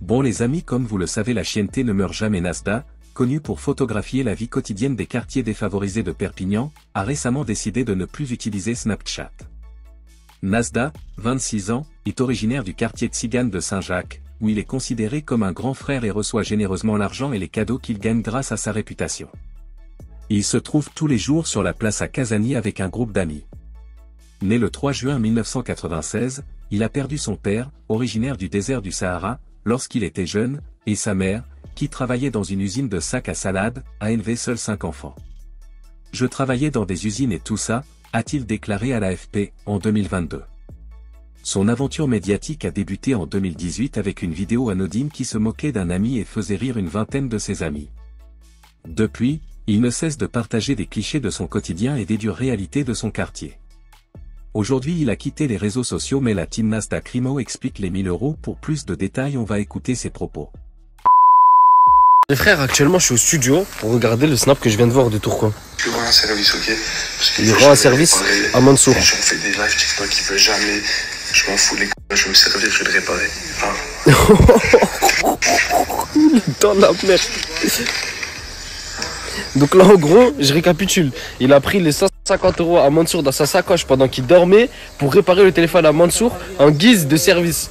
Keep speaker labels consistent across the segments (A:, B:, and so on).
A: Bon les amis, comme vous le savez, la chienneté ne meurt jamais. Nasda, connue pour photographier la vie quotidienne des quartiers défavorisés de Perpignan, a récemment décidé de ne plus utiliser Snapchat. Nasda, 26 ans, est originaire du quartier Tzigane de Saint-Jacques, où il est considéré comme un grand frère et reçoit généreusement l'argent et les cadeaux qu'il gagne grâce à sa réputation. Il se trouve tous les jours sur la place à Kazani avec un groupe d'amis. Né le 3 juin 1996, il a perdu son père, originaire du désert du Sahara, lorsqu'il était jeune, et sa mère, qui travaillait dans une usine de sacs à salade, a élevé seul 5 enfants. « Je travaillais dans des usines et tout ça », a-t-il déclaré à l'AFP, en 2022. Son aventure médiatique a débuté en 2018 avec une vidéo anodine qui se moquait d'un ami et faisait rire une vingtaine de ses amis. Depuis, il ne cesse de partager des clichés de son quotidien et des dures réalités de son quartier. Aujourd'hui il a quitté les réseaux sociaux, mais la team Nasda Crimo explique les 1000 €. Pour plus de détails, on va écouter ses propos.
B: Les frères, actuellement je suis au studio pour regarder le snap que je viens de voir de Tourcoing.
C: Je rends un service, ok?
B: Il rend un service à Mansour.
C: On fait des lives TikTok, il veut jamais. Je m'en fous les couilles, je vais me servir, je vais le réparer.
B: Il est dans la merde. Donc là en gros, je récapitule. Il a pris les 150 € à Mansour dans sa sacoche pendant qu'il dormait pour réparer le téléphone à Mansour en guise de service.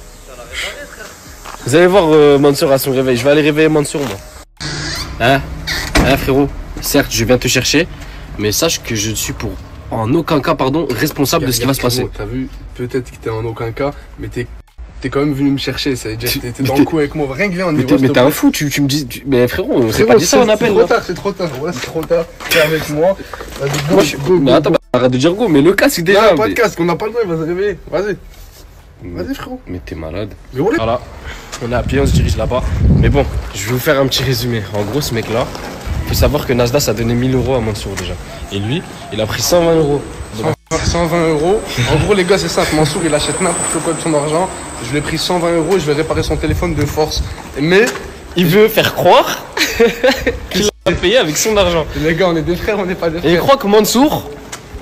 B: Vous allez voir Mansour à son réveil. Je vais aller réveiller Mansour moi. Hein frérot, certes je viens te chercher, mais sache que je ne suis en aucun cas responsable de ce qui va se passer.
D: T'as vu, peut-être que t'es en aucun cas, mais t'es quand même venu me chercher, ça veut dire que t'étais dans le coup avec moi, rien que viens, on dit.
B: Mais t'es un fou, tu me dis, mais frérot, on s'est pas dit ça en appel.
D: C'est trop tard, ouais, c'est trop tard, t'es avec moi, vas-y, go.
B: Mais attends, arrête de dire go, mais le casque déjà.
D: Non, pas de casque, on n'a pas le droit, il va se réveiller, vas-y frérot.
B: Mais t'es malade.
D: Mais
B: voilà, on est à pied, on se dirige là-bas. Mais bon, je vais vous faire un petit résumé. En gros, ce mec-là, faut savoir que Nasda ça a donné 1000 € à Mansour déjà. Et lui, il a pris 120 €.
D: 120 €. En gros, les gars, c'est simple. Mansour, il achète n'importe quoi de son argent. Je lui ai pris 120 €, je vais réparer son téléphone de force. Mais
B: il veut faire croire qu'il a payé avec son argent.
D: Les gars, on est des frères, on n'est pas des frères.
B: Et il croit que Mansour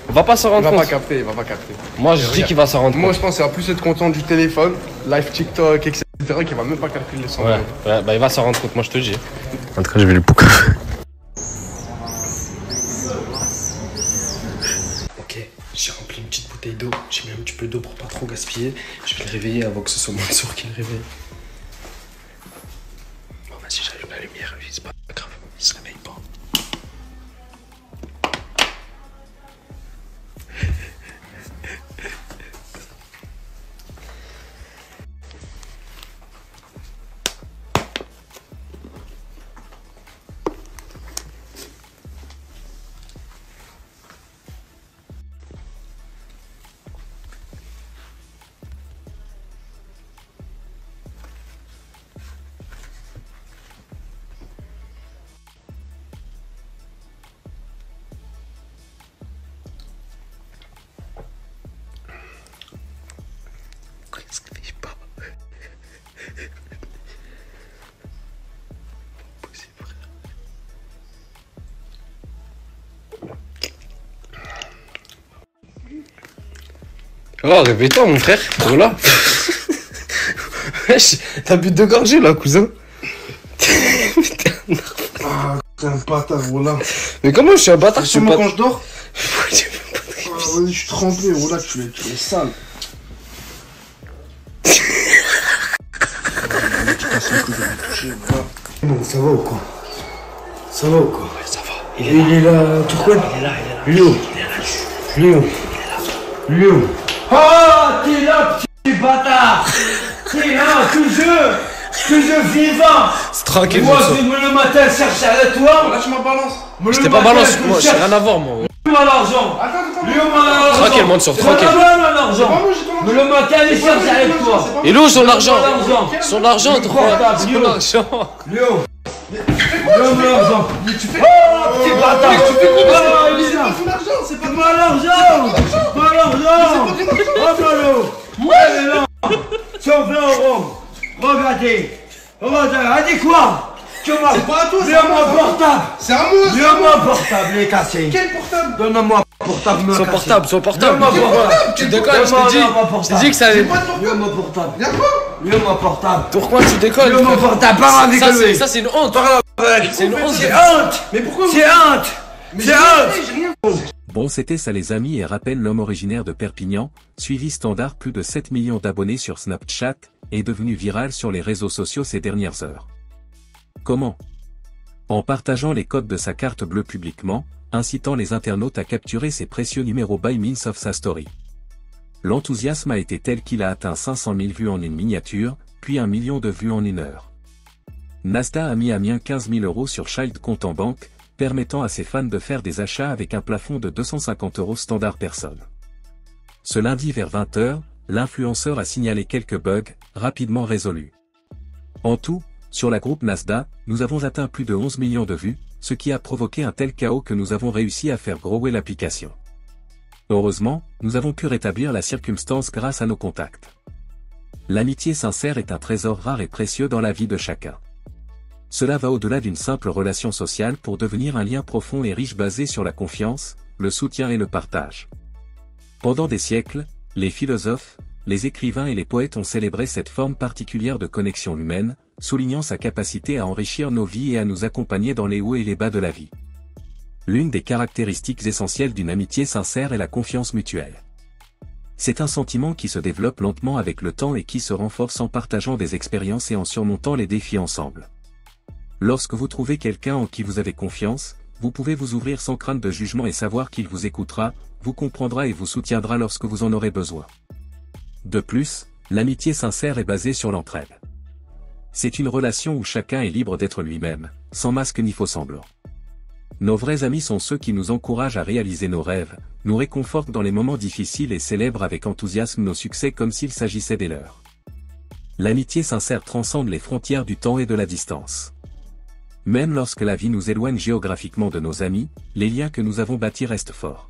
B: va pas s'en rendre compte.
D: Il va pas capter.
B: Moi, je dis qu'il va s'en rendre compte.
D: Moi, je pense qu'il va plus être content du téléphone, live TikTok, etc. qu'il va même pas calculer les 120 €.
B: Ouais, bah il va s'en rendre compte, moi je te le dis. En tout cas, je vais le pouca. Ok, j'ai rempli une petite bouteille d'eau. J'ai mis un petit peu d'eau pour pas trop gaspiller. Je vais le réveiller avant que ce soit Mansour qui le réveille. Bon, vas-y, j'allume la lumière, lui, c'est pas grave, il se réveille pas. Il se réveille pas. Possible, frère. Oh, réveille-toi, mon frère. Voilà. Wesh, t'as bu 2 gorgées là, cousin.
D: Ah, t'es un bâtard, voilà.
B: Mais comment je suis un bâtard?
D: C'est moi quand je dors.
B: Ah,
D: vas-y, je suis trempé, voilà, tu es sale.
E: Bon, ça va ou quoi? Ça va ou quoi?
B: Ouais, ça va.
E: Il est là, tout quoi?
B: Il est là.
E: Léo. Léo. Oh, t'es là, petit bâtard. T'es là, toujours vivant.
B: C'est tranquille,
E: moi, je vais le matin chercher avec toi.
D: Lâche ma balance.
B: Je t'ai pas balance, moi, j'ai rien à voir, moi.
E: L'argent.
B: Tranquille, Mansour, tranquille.
E: Mais le matin, il cherche avec toi.
B: Et où son argent? Son argent, trop. Son argent.
E: Léo. Donne l'argent.
D: Mais tu fais.
E: Oh, petit bâtard.
D: Tu fais quoi?
E: C'est
D: pas ton argent, c'est pas
E: pas l'argent. Pas l'argent. Oh, Malo. Ouais, non. 120 €. Regardez. Regardez quoi?
D: C'est pas à toi,
E: Viens mon portable.
D: C'est à moi.
E: Viens mon portable, il est cassé.
D: Quel portable?
E: Donne-moi Portable, me
B: Son
E: casser.
B: portable, son portable.
E: Viens, mon portable.
B: Tu déconnes, je t'ai dit que ça allait.
E: Viens mon portable. Viens quoi? Viens mon portable.
B: Pourquoi tu déconnes?
E: Viens mon portable. Parle avec lui.
B: Ça c'est une honte. C'est une honte.
E: C'est honte. Mais pourquoi? C'est honte. C'est honte.
A: Bon, c'était ça les amis, et rappelle l'homme originaire de Perpignan, suivi standard plus de 7 millions d'abonnés sur Snapchat, est devenu viral sur les réseaux sociaux ces dernières heures. Comment? En partageant les codes de sa carte bleue publiquement, incitant les internautes à capturer ses précieux numéros by means of sa story. L'enthousiasme a été tel qu'il a atteint 500 000 vues en une miniature, puis 1 million de vues en une heure. Nasdaq a mis à mien 15 000 € sur Child compte en banque, permettant à ses fans de faire des achats avec un plafond de 250 € standard personne. Ce lundi vers 20 h, l'influenceur a signalé quelques bugs, rapidement résolus. En tout, sur la groupe Nasdaq, nous avons atteint plus de 11 millions de vues, ce qui a provoqué un tel chaos que nous avons réussi à faire grower l'application. Heureusement, nous avons pu rétablir la circonstance grâce à nos contacts. L'amitié sincère est un trésor rare et précieux dans la vie de chacun. Cela va au-delà d'une simple relation sociale pour devenir un lien profond et riche basé sur la confiance, le soutien et le partage. Pendant des siècles, les philosophes, les écrivains et les poètes ont célébré cette forme particulière de connexion humaine, soulignant sa capacité à enrichir nos vies et à nous accompagner dans les hauts et les bas de la vie. L'une des caractéristiques essentielles d'une amitié sincère est la confiance mutuelle. C'est un sentiment qui se développe lentement avec le temps et qui se renforce en partageant des expériences et en surmontant les défis ensemble. Lorsque vous trouvez quelqu'un en qui vous avez confiance, vous pouvez vous ouvrir sans crainte de jugement et savoir qu'il vous écoutera, vous comprendra et vous soutiendra lorsque vous en aurez besoin. De plus, l'amitié sincère est basée sur l'entraide. C'est une relation où chacun est libre d'être lui-même, sans masque ni faux semblant. Nos vrais amis sont ceux qui nous encouragent à réaliser nos rêves, nous réconfortent dans les moments difficiles et célèbrent avec enthousiasme nos succès comme s'il s'agissait des leurs. L'amitié sincère transcende les frontières du temps et de la distance. Même lorsque la vie nous éloigne géographiquement de nos amis, les liens que nous avons bâtis restent forts.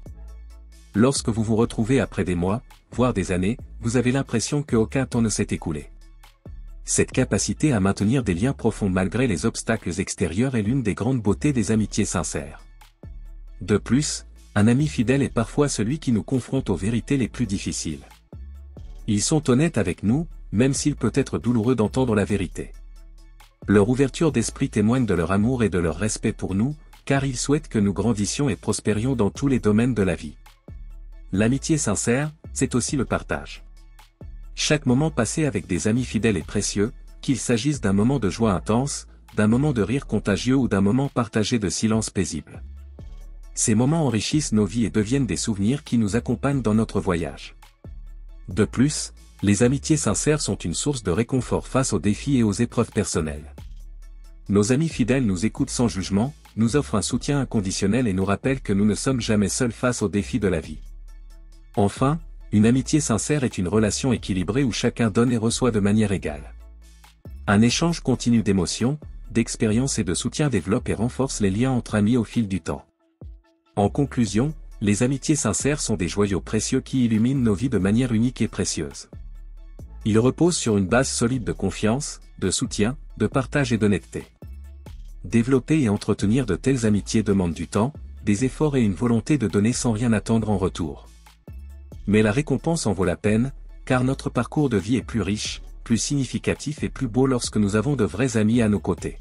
A: Lorsque vous vous retrouvez après des mois, voire des années, vous avez l'impression qu'aucun temps ne s'est écoulé. Cette capacité à maintenir des liens profonds malgré les obstacles extérieurs est l'une des grandes beautés des amitiés sincères. De plus, un ami fidèle est parfois celui qui nous confronte aux vérités les plus difficiles. Ils sont honnêtes avec nous, même s'il peut être douloureux d'entendre la vérité. Leur ouverture d'esprit témoigne de leur amour et de leur respect pour nous, car ils souhaitent que nous grandissions et prospérions dans tous les domaines de la vie. L'amitié sincère, c'est aussi le partage. Chaque moment passé avec des amis fidèles est précieux, qu'il s'agisse d'un moment de joie intense, d'un moment de rire contagieux ou d'un moment partagé de silence paisible. Ces moments enrichissent nos vies et deviennent des souvenirs qui nous accompagnent dans notre voyage. De plus, les amitiés sincères sont une source de réconfort face aux défis et aux épreuves personnelles. Nos amis fidèles nous écoutent sans jugement, nous offrent un soutien inconditionnel et nous rappellent que nous ne sommes jamais seuls face aux défis de la vie. Enfin, une amitié sincère est une relation équilibrée où chacun donne et reçoit de manière égale. Un échange continu d'émotions, d'expériences et de soutien développe et renforce les liens entre amis au fil du temps. En conclusion, les amitiés sincères sont des joyaux précieux qui illuminent nos vies de manière unique et précieuse. Ils reposent sur une base solide de confiance, de soutien, de partage et d'honnêteté. Développer et entretenir de telles amitiés demande du temps, des efforts et une volonté de donner sans rien attendre en retour. Mais la récompense en vaut la peine, car notre parcours de vie est plus riche, plus significatif et plus beau lorsque nous avons de vrais amis à nos côtés.